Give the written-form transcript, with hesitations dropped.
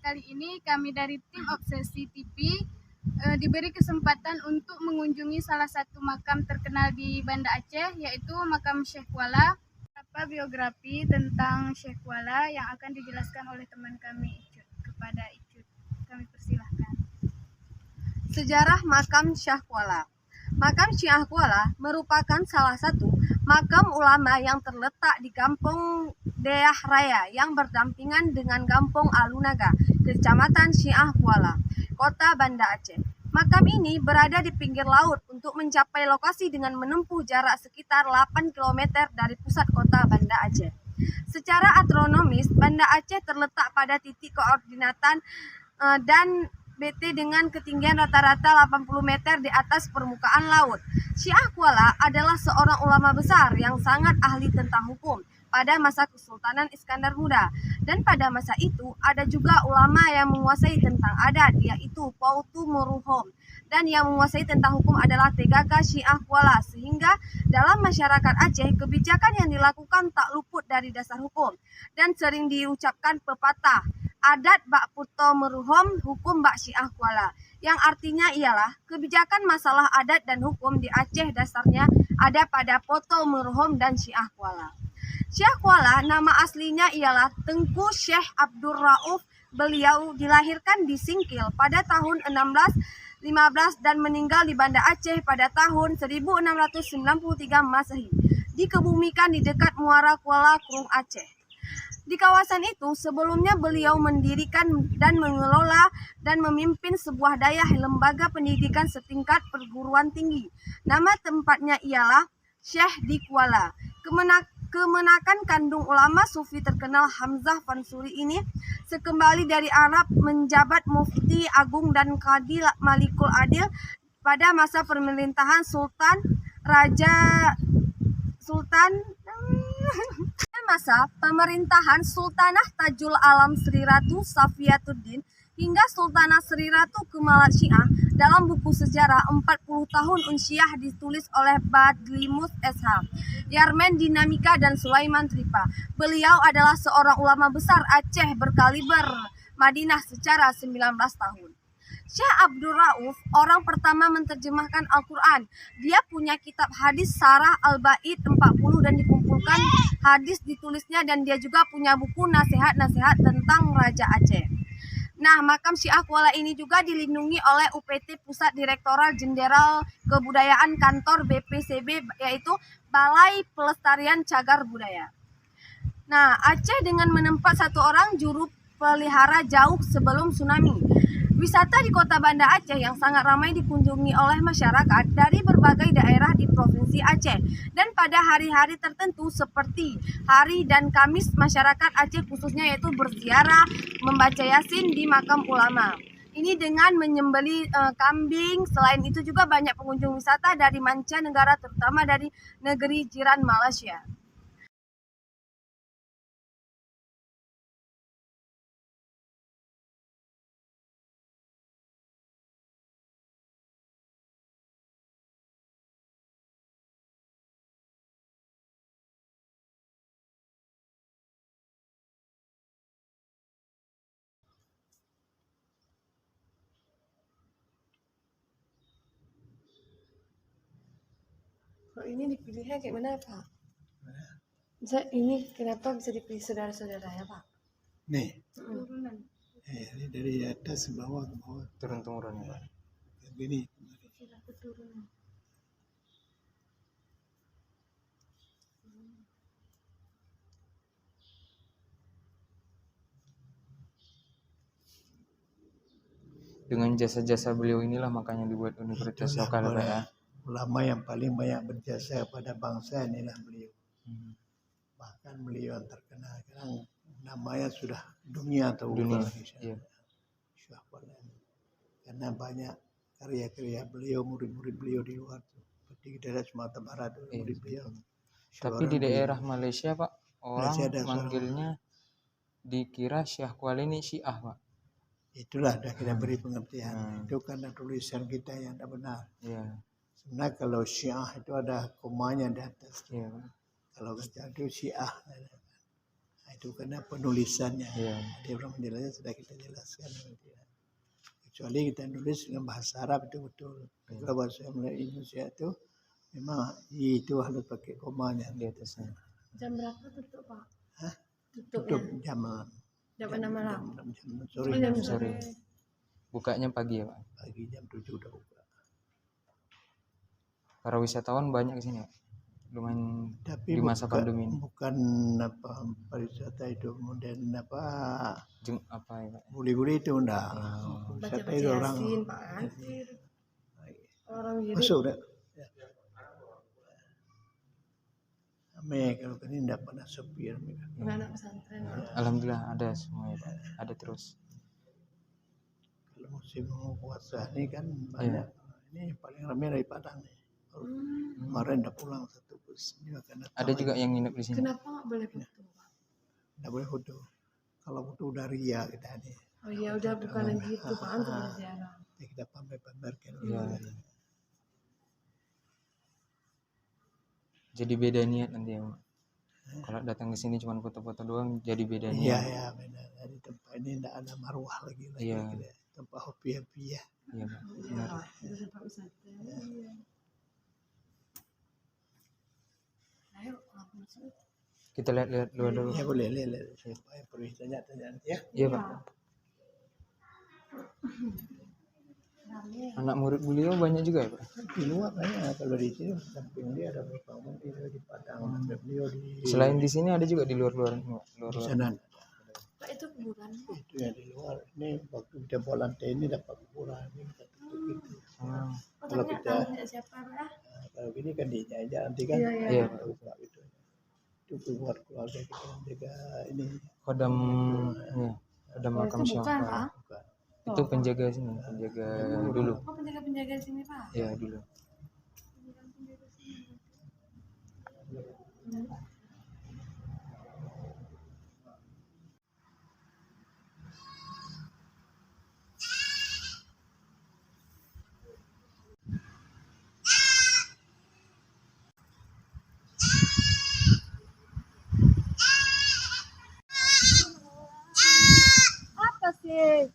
kali ini kami dari tim Obsesi TV diberi kesempatan untuk mengunjungi salah satu makam terkenal di Banda Aceh, yaitu makam Syekh Kuala. Apa biografi tentang Syekh Kuala yang akan dijelaskan oleh teman kami Icut. Kepada Icut, kami persilahkan. Sejarah makam Syekh Kuala. Makam Syekh Kuala merupakan salah satu makam ulama yang terletak di Kampung Deah Raya yang berdampingan dengan Kampung Alunaga, Kecamatan Syekh Kuala, Kota Banda Aceh. Makam ini berada di pinggir laut untuk mencapai lokasi dengan menempuh jarak sekitar 8 km dari pusat kota Banda Aceh. Secara astronomis, Banda Aceh terletak pada titik koordinatan dan BT dengan ketinggian rata-rata 80 meter di atas permukaan laut. Syekh Kuala adalah seorang ulama besar yang sangat ahli tentang hukum pada masa Kesultanan Iskandar Muda. Dan pada masa itu ada juga ulama yang menguasai tentang adat, yaitu Pautu Muruhom. Dan yang menguasai tentang hukum adalah Tegaka Syekh Kuala. Sehingga dalam masyarakat Aceh, kebijakan yang dilakukan tak luput dari dasar hukum. Dan sering diucapkan pepatah, adat bak puto meruhom, hukum bak Syekh Kuala. Yang artinya ialah kebijakan masalah adat dan hukum di Aceh dasarnya ada pada poto meruhom dan Syekh Kuala. Syekh Kuala nama aslinya ialah Tengku Syekh Abdul Rauf. Beliau dilahirkan di Singkil pada tahun 1615 dan meninggal di Banda Aceh pada tahun 1693 Masehi. Dikebumikan di dekat Muara Kuala Krung Aceh. Di kawasan itu sebelumnya beliau mendirikan dan mengelola dan memimpin sebuah dayah lembaga pendidikan setingkat perguruan tinggi. Nama tempatnya ialah Syekh di Kuala. Kemenakan kandung ulama sufi terkenal Hamzah Fansuri ini sekembali dari Arab menjabat mufti agung dan Qadi Malikul Adil pada masa pemerintahan masa pemerintahan Sultanah Tajul Alam Sri Ratu Safiyatuddin hingga Sultanah Sri Ratu Kemalat Syiah. Dalam buku sejarah 40 tahun Unsyah ditulis oleh Badlimus SH, Yarmen Dinamika dan Sulaiman Tripa. Beliau adalah seorang ulama besar Aceh berkaliber Madinah secara 19 tahun. Syekh Abdul Rauf orang pertama menerjemahkan Al-Quran. Dia punya kitab hadis Sarah Al-Ba'id 40 dan dikumpulkan hadis ditulisnya, dan dia juga punya buku nasihat-nasihat tentang Raja Aceh. Nah, makam Syekh Kuala ini juga dilindungi oleh UPT Pusat Direktorat Jenderal Kebudayaan Kantor BPCB, yaitu Balai Pelestarian Cagar Budaya. Nah, Aceh dengan menempat satu orang juru pelihara jauh sebelum tsunami. Wisata di kota Banda Aceh yang sangat ramai dikunjungi oleh masyarakat dari berbagai daerah di Provinsi Aceh. Dan pada hari-hari tertentu seperti hari dan Kamis, masyarakat Aceh khususnya yaitu berziarah, membaca Yasin di makam ulama. Ini dengan menyembeli kambing. Selain itu juga banyak pengunjung wisata dari mancanegara, terutama dari negeri jiran Malaysia. Ini dipilihnya kayak mana, Pak? Ini kenapa bisa dipilih saudara-saudara ya, Pak? Nih, Turunan. ini dari atas ke bawah ke bawah, turun-turun ya, Pak. begini. Sila keturunan. Dengan jasa-jasa beliau inilah makanya dibuat universitas lokal, Pak ya. Ulama yang paling banyak berjasa kepada bangsa inilah beliau. Bahkan beliau yang terkenal sekarang namanya sudah dunia tahu. Iya. Karena banyak karya-karya beliau, murid-murid beliau di luar tuh. Seperti di daerah Sumatera Barat tuh, murid beliau. Tapi di daerah Malaysia, Pak, orang manggilnya dikira Syekh Kuala ini Syiah, Pak. Itulah dah kita beri pengertian. Itu karena tulisan kita yang tak benar. Iya. Sebenarnya kalau Syiah itu ada komanya di atas. Iya. Kalau kata itu Syiah. Nah, itu karena penulisannya. Iya. Dia belum menjelaskan, sudah kita jelaskan. Kecuali kita nulis dengan bahasa Arab itu betul. Kalau bahasa Indonesia itu memang itu harus pakai komanya Di atasnya. Jam berapa tutup, Pak? Hah? Tutupnya. Tutup jam Jam 6 malam. jam sore. Jam Sore. Bukanya pagi ya Pak. Pagi jam 7 udah buka. Para wisatawan banyak ke sini Pak. Lumayan Tapi di masa bukan, pandemi ini. bukan apa pariwisata itu kemudian apa Apa ya Pak? buli-buli itu enggak. Wisata itu orang Yasin, Pak kan? Orang jadi masuk dah. Ame kalau ini enggak pernah sepi. anak pesantren, Pak. Alhamdulillah ada semua ya Pak. Ada terus. Kalau musim puasa ini kan banyak. Ini paling ramai dari Padang nih. Kemarin udah pulang satu bus. Ini akan datang Ada juga lagi. yang nginep di sini. Kenapa nggak boleh foto, Pak? Nggak boleh foto. Kalau foto udah ria kita nih. Oh iya, udah bukan lagi itu, Pak, untuk berziarah. Ya, kita pamer-pamerkan. Iya. Jadi beda niat nanti ya Pak. Kalau datang ke sini cuma foto-foto doang jadi beda Iya niat. ya benar. Di tempat ini enggak ada marwah lagi. Iya. Gitu. Tempat hobi-hobi ya. Iya Pak. Iya, Pak. Itu tempat wisata. Iya. Ayo, langsung masuk. Kita lihat-lihat luar dulu. Ya boleh lihat siapa yang perlu tanya ya. Iya Pak. Anak murid beliau banyak juga ya Pak. Di luar banyak kalau di sini samping dia ada beberapa mungkin di Padang, ada beliau di Selain di sini ada juga di luar-luar. di sana. Pak, itu kuburan. Itu yang di luar. Ini waktu kita bawa lantai ini dapat kuburan ini kita tutup itu. Ah, Kalau Tapi kita- nggak tahu siapa, Pak. Nah, kalau gini kan dijaga nanti kan. Iya, iya. Iya. Kita buka gitu. Itu buat keluarga kita menjaga ini. Kodam ya. Kodam Oh, makam itu Syah. bukan, Pak. Bukan. Itu penjaga sini, penjaga dulu. Oh, penjaga-penjaga di sini, Pak. Ya dulu. Apa sih?